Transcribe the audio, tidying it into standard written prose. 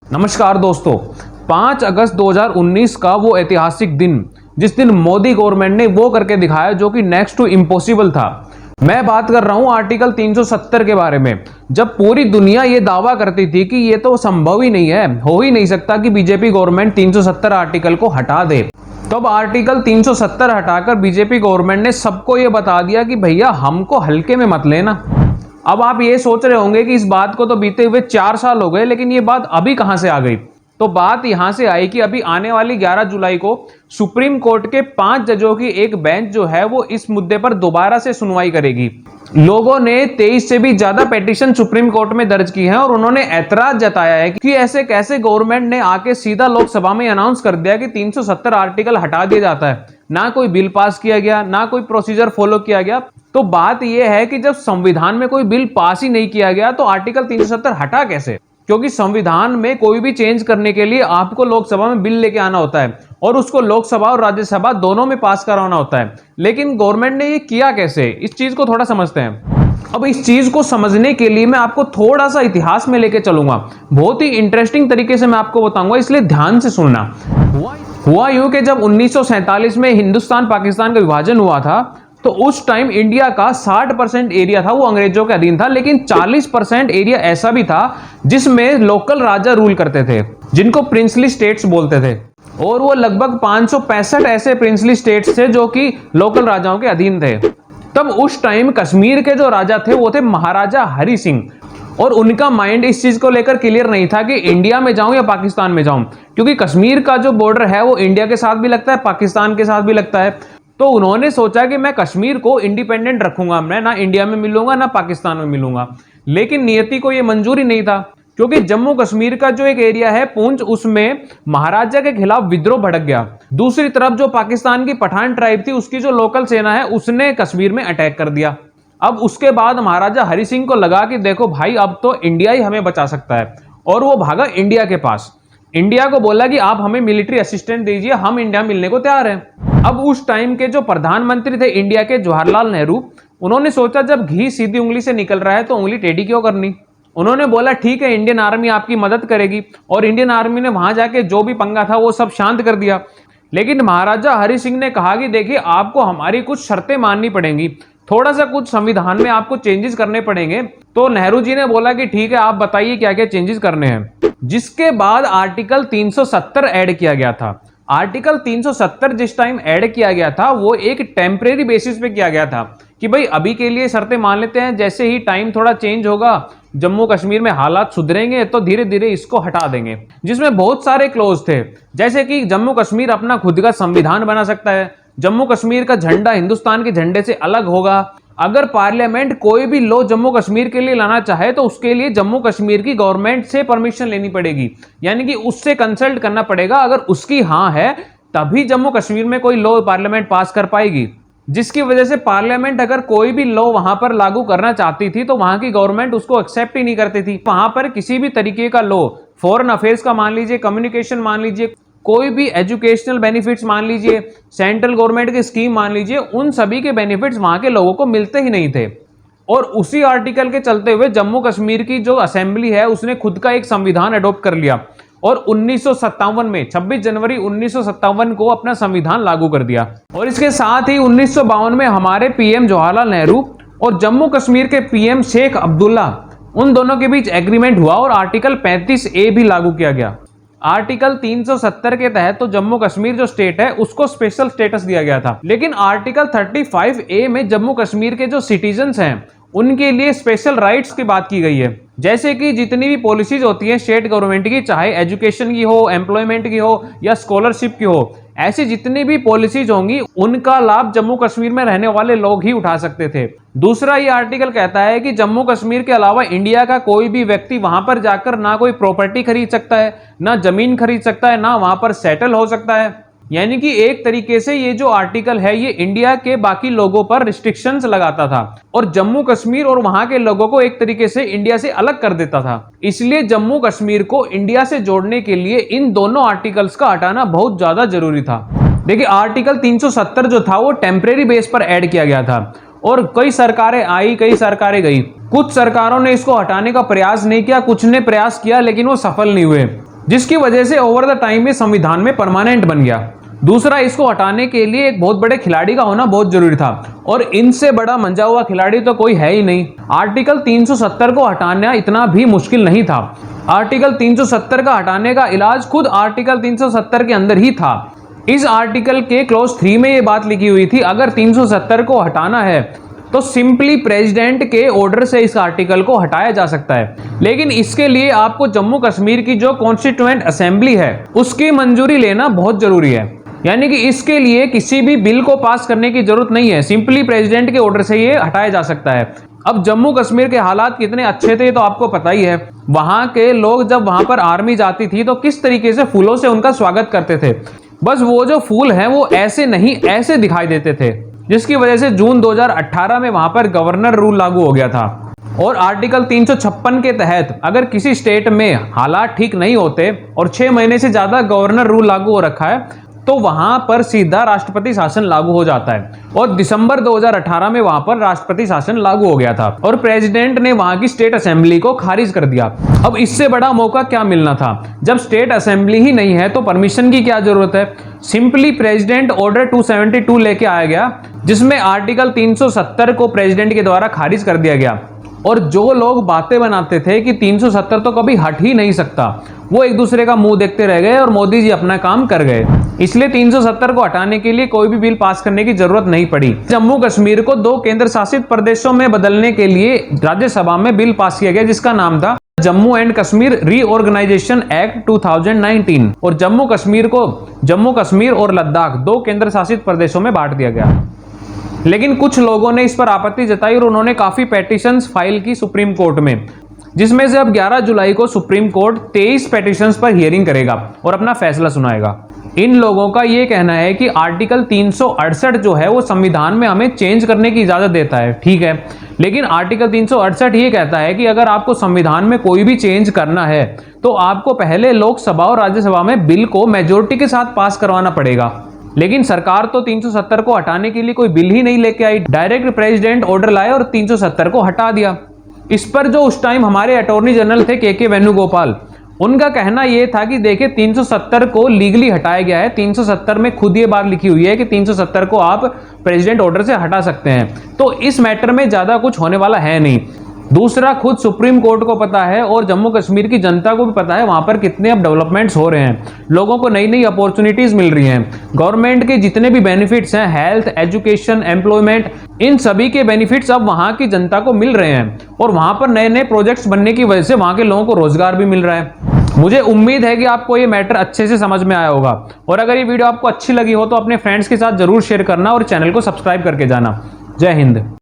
नमस्कार दोस्तों, 5 अगस्त 2019 का वो ऐतिहासिक दिन जिस दिन मोदी गवर्नमेंट ने वो करके दिखाया जो कि नेक्स्ट टू इम्पॉसिबल था। मैं बात कर रहा हूं आर्टिकल 370 के बारे में। जब पूरी दुनिया ये दावा करती थी कि ये तो संभव ही नहीं है, हो ही नहीं सकता कि बीजेपी गवर्नमेंट 370 आर्टिकल को हटा दे, तब आर्टिकल 370 हटाकर बीजेपी गवर्नमेंट ने सबको ये बता दिया कि भैया हमको हल्के में मत लेना। अब आप ये सोच रहे होंगे कि इस बात को तो बीते हुए 4 साल हो गए, लेकिन ये बात अभी कहां से आ गई। तो बात यहां से आई कि अभी आने वाली 11 जुलाई को सुप्रीम कोर्ट के 5 जजों की एक बेंच जो है वो इस मुद्दे पर दोबारा से सुनवाई करेगी। लोगों ने 23 से भी ज्यादा पेटिशन सुप्रीम कोर्ट में दर्ज की है और उन्होंने ऐतराज जताया है कि ऐसे कैसे गवर्नमेंट ने आके सीधा लोकसभा में अनाउंस कर दिया कि 370 आर्टिकल हटा दिया जाता है। ना कोई बिल पास किया गया, ना कोई प्रोसीजर फॉलो किया गया। तो बात यह है कि जब संविधान में कोई बिल पास ही नहीं किया गया तो आर्टिकल 370 हटा कैसे? क्योंकि संविधान में कोई भी चेंज करने के लिए आपको लोकसभा में बिल लेके आना होता है और उसको लोकसभा और राज्यसभा दोनों में पास कराना होता है। लेकिन गवर्नमेंट ने ये किया कैसे, इस चीज को थोड़ा समझते हैं। अब इस चीज को समझने के लिए मैं आपको थोड़ा सा इतिहास में लेके चलूंगा। बहुत ही इंटरेस्टिंग तरीके से मैं आपको बताऊंगा, इसलिए ध्यान से सुनना। हुआ यूं कि जब 1947 में हिंदुस्तान पाकिस्तान का विभाजन हुआ था तो उस टाइम इंडिया का 60% एरिया था वो अंग्रेजों के अधीन था, लेकिन 40% एरिया ऐसा भी था जिसमें लोकल राजा रूल करते थे, जिनको प्रिंसली स्टेट्स बोलते थे। और वो लगभग 565 ऐसे प्रिंसली स्टेट्स थे जो कि लोकल राजाओं के अधीन थे। तब उस टाइम कश्मीर के जो राजा थे वो थे महाराजा हरि सिंह, और उनका माइंड इस चीज को लेकर क्लियर नहीं था कि इंडिया में जाऊं या पाकिस्तान में जाऊं, क्योंकि कश्मीर का जो बॉर्डर है वो इंडिया के साथ भी लगता है, पाकिस्तान के साथ भी लगता है। तो उन्होंने सोचा कि मैं कश्मीर को इंडिपेंडेंट रखूंगा, मैं ना इंडिया में मिलूंगा ना पाकिस्तान में मिलूंगा। लेकिन नियति को यह मंजूरी नहीं था, क्योंकि जम्मू कश्मीर का जो एक एरिया है पूंछ, उसमें महाराजा के खिलाफ विद्रोह भड़क गया। दूसरी तरफ जो पाकिस्तान की पठान ट्राइब थी उसकी जो लोकल सेना है उसने कश्मीर में अटैक कर दिया। अब उसके बाद महाराजा हरि सिंह को लगा कि देखो भाई, अब तो इंडिया ही हमें बचा सकता है, और वो भागा इंडिया के पास। इंडिया को बोला कि आप हमें मिलिट्री असिस्टेंट दीजिए, हम इंडिया मिलने को तैयार हैं। अब उस टाइम के जो प्रधानमंत्री थे इंडिया के, जवाहरलाल नेहरू, उन्होंने सोचा जब घी सीधी उंगली से निकल रहा है तो उंगली टेढ़ी क्यों करनी। उन्होंने बोला ठीक है, इंडियन आर्मी आपकी मदद करेगी, और इंडियन आर्मी ने वहां जाके जो भी पंगा था वो सब शांत कर दिया। लेकिन महाराजा हरि सिंह ने कहा कि देखिए, आपको हमारी कुछ शर्तें माननी पड़ेंगी, थोड़ा सा कुछ संविधान में आपको चेंजेस करने पड़ेंगे। तो नेहरू जी ने बोला कि ठीक है, आप बताइए क्या क्या चेंजेस करने हैं। जिसके बाद आर्टिकल 370 ऐड किया गया था। आर्टिकल 370 जिस टाइम ऐड किया गया था वो एक टेम्परेरी बेसिस पे किया गया था कि भाई अभी के लिए शर्तें मान लेते हैं, जैसे ही टाइम थोड़ा चेंज होगा, जम्मू कश्मीर में हालात सुधरेंगे तो धीरे धीरे इसको हटा देंगे। जिसमें बहुत सारे क्लोज थे, जैसे कि जम्मू कश्मीर अपना खुद का संविधान बना सकता है, जम्मू कश्मीर का झंडा हिंदुस्तान के झंडे से अलग होगा, अगर पार्लियामेंट कोई भी लॉ जम्मू कश्मीर के लिए लाना चाहे तो उसके लिए जम्मू कश्मीर की गवर्नमेंट से परमिशन लेनी पड़ेगी, यानी कि उससे कंसल्ट करना पड़ेगा। अगर उसकी हाँ है तभी जम्मू कश्मीर में कोई लॉ पार्लियामेंट पास कर पाएगी। जिसकी वजह से पार्लियामेंट अगर कोई भी लॉ वहां पर लागू करना चाहती थी तो वहां की गवर्नमेंट उसको एक्सेप्ट ही नहीं करती थी। वहां पर किसी भी तरीके का लॉ, फॉरेन अफेयर्स का मान लीजिए, कम्युनिकेशन मान लीजिए, कोई भी एजुकेशनल बेनिफिट्स मान लीजिए, सेंट्रल गवर्नमेंट की स्कीम मान लीजिए, उन सभी के बेनिफिट्स वहां के लोगों को मिलते ही नहीं थे। और उसी आर्टिकल के चलते हुए जम्मू कश्मीर की जो असेंबली है उसने खुद का एक संविधान अडॉप्ट कर लिया और 1957 में 26 जनवरी 1957 को अपना संविधान लागू कर दिया। और इसके साथ ही 1952 में हमारे पीएम जवाहरलाल नेहरू और जम्मू कश्मीर के पीएम शेख अब्दुल्ला, उन दोनों के बीच एग्रीमेंट हुआ और आर्टिकल 35A भी लागू किया गया। आर्टिकल 370 के तहत तो जम्मू कश्मीर जो स्टेट है उसको स्पेशल स्टेटस दिया गया था, लेकिन आर्टिकल 35A में जम्मू कश्मीर के जो सिटीजन्स हैं उनके लिए स्पेशल राइट्स की बात की गई है। जैसे कि जितनी भी पॉलिसीज होती हैं स्टेट गवर्नमेंट की, चाहे एजुकेशन की हो, एम्प्लॉयमेंट की हो या स्कॉलरशिप की हो, ऐसी जितनी भी पॉलिसीज होंगी उनका लाभ जम्मू कश्मीर में रहने वाले लोग ही उठा सकते थे। दूसरा, ये आर्टिकल कहता है कि जम्मू कश्मीर के अलावा इंडिया का कोई भी व्यक्ति वहां पर जाकर ना कोई प्रॉपर्टी खरीद सकता है, ना जमीन खरीद सकता है, ना वहां पर सेटल हो सकता है। यानी कि एक तरीके से ये जो आर्टिकल है ये इंडिया के बाकी लोगों पर रिस्ट्रिक्शंस लगाता था और जम्मू कश्मीर और वहां के लोगों को एक तरीके से इंडिया से अलग कर देता था। इसलिए जम्मू कश्मीर को इंडिया से जोड़ने के लिए इन दोनों आर्टिकल्स का हटाना बहुत ज्यादा जरूरी था। देखिए, आर्टिकल 370 जो था वो टेम्परेरी बेस पर ऐड किया गया था और कई सरकारें आई, कई सरकारें गई। कुछ सरकारों ने इसको हटाने का प्रयास नहीं किया, कुछ ने प्रयास किया लेकिन वो सफल नहीं हुए। जिसकी वजह से ओवर द टाइम ये संविधान में परमानेंट बन गया। दूसरा, इसको हटाने के लिए एक बहुत बड़े खिलाड़ी का होना बहुत जरूरी था और इनसे बड़ा मंजा हुआ खिलाड़ी तो कोई है ही नहीं। आर्टिकल 370 को हटाना इतना भी मुश्किल नहीं था। आर्टिकल 370 का हटाने का इलाज खुद आर्टिकल 370 के अंदर ही था। इस आर्टिकल के क्लॉज 3 में ये बात लिखी हुई थी, अगर 370 को हटाना है तो सिंपली प्रेसिडेंट के ऑर्डर से इस आर्टिकल को हटाया जा सकता है। लेकिन इसके लिए आपको जम्मू कश्मीर की जो कॉन्स्टिट्यूएंट असेंबली है उसकी मंजूरी लेना बहुत जरूरी है। यानी कि इसके लिए किसी भी बिल को पास करने की जरूरत नहीं है, सिंपली प्रेसिडेंट के ऑर्डर से ये हटाया जा सकता है। अब जम्मू कश्मीर के हालात कितने अच्छे थे तो आपको पता ही है। वहां के लोग जब वहां पर आर्मी जाती थी तो किस तरीके से फूलों से उनका स्वागत करते थे। बस वो जो फूल हैं वो ऐसे नहीं ऐसे दिखाई देते थे, जिसकी वजह से जून 2018 में वहां पर गवर्नर रूल लागू हो गया था। और आर्टिकल 356 के तहत अगर किसी स्टेट में हालात ठीक नहीं होते और 6 महीने से ज्यादा गवर्नर रूल लागू हो रखा है तो वहां पर सीधा राष्ट्रपति शासन लागू हो जाता है। और दिसंबर 2018 में वहां पर राष्ट्रपति शासन लागू हो गया था और प्रेसिडेंट ने वहां की स्टेट असेंबली को खारिज कर दिया। अब इससे बड़ा मौका क्या मिलना था? जब स्टेट असेंबली ही नहीं है तो परमिशन की क्या जरूरत है? सिंपली प्रेसिडेंट ऑर्डर 272 लेके आया गया, जिसमें आर्टिकल 370 को प्रेसिडेंट के द्वारा खारिज कर दिया गया। और जो लोग बातें बनाते थे कि 370 तो कभी हट ही नहीं सकता, वो एक दूसरे का मुंह देखते रह गए और मोदी जी अपना काम कर गए। इसलिए 370 को हटाने के लिए कोई भी बिल पास करने की जरूरत नहीं पड़ी। जम्मू कश्मीर को 2 केंद्र शासित प्रदेशों में बदलने के लिए राज्यसभा में बिल पास किया गया, जिसका नाम था Jammu and Kashmir reorganization act 2019। और जम्मू कश्मीर और लद्दाख 2 केंद्र शासित प्रदेशों में बांट दिया गया। लेकिन कुछ लोगों ने इस पर आपत्ति जताई और उन्होंने काफी पेटिशंस फाइल की सुप्रीम कोर्ट में, जिसमें से अब 11 जुलाई को सुप्रीम कोर्ट 23 पेटिशंस पर हियरिंग करेगा और अपना फैसला सुनाएगा। इन लोगों का यह कहना है कि आर्टिकल 368 जो है वो संविधान में हमें चेंज करने की इजाजत देता है, ठीक है, लेकिन आर्टिकल 368 ये कहता है कि अगर आपको संविधान में कोई भी चेंज करना है तो आपको पहले लोकसभा और राज्यसभा में बिल को मेजोरिटी के साथ पास करवाना पड़ेगा। लेकिन सरकार तो 370 को हटाने के लिए कोई बिल ही नहीं लेके आई, डायरेक्ट प्रेसिडेंट ऑर्डर लाए और 370 को हटा दिया। इस पर जो उस टाइम हमारे अटॉर्नी जनरल थे के वेणुगोपाल, उनका कहना यह था कि देखिए 370 को लीगली हटाया गया है, 370 में खुद ये बात लिखी हुई है कि 370 को आप प्रेसिडेंट ऑर्डर से हटा सकते हैं, तो इस मैटर में ज्यादा कुछ होने वाला है नहीं। दूसरा, खुद सुप्रीम कोर्ट को पता है और जम्मू कश्मीर की जनता को भी पता है वहां पर कितने अब डेवलपमेंट्स हो रहे हैं, लोगों को नई नई अपॉर्चुनिटीज मिल रही हैं। गवर्नमेंट के जितने भी बेनिफिट्स हैं, हेल्थ, एजुकेशन, एम्प्लॉयमेंट, इन सभी के बेनिफिट्स अब वहां की जनता को मिल रहे हैं और वहां पर नए नए प्रोजेक्ट्स बनने की वजह से वहां के लोगों को रोजगार भी मिल रहा है। मुझे उम्मीद है कि आपको ये मैटर अच्छे से समझ में आया होगा और अगर ये वीडियो आपको अच्छी लगी हो तो अपने फ्रेंड्स के साथ जरूर शेयर करना और चैनल को सब्सक्राइब करके जाना। जय हिंद।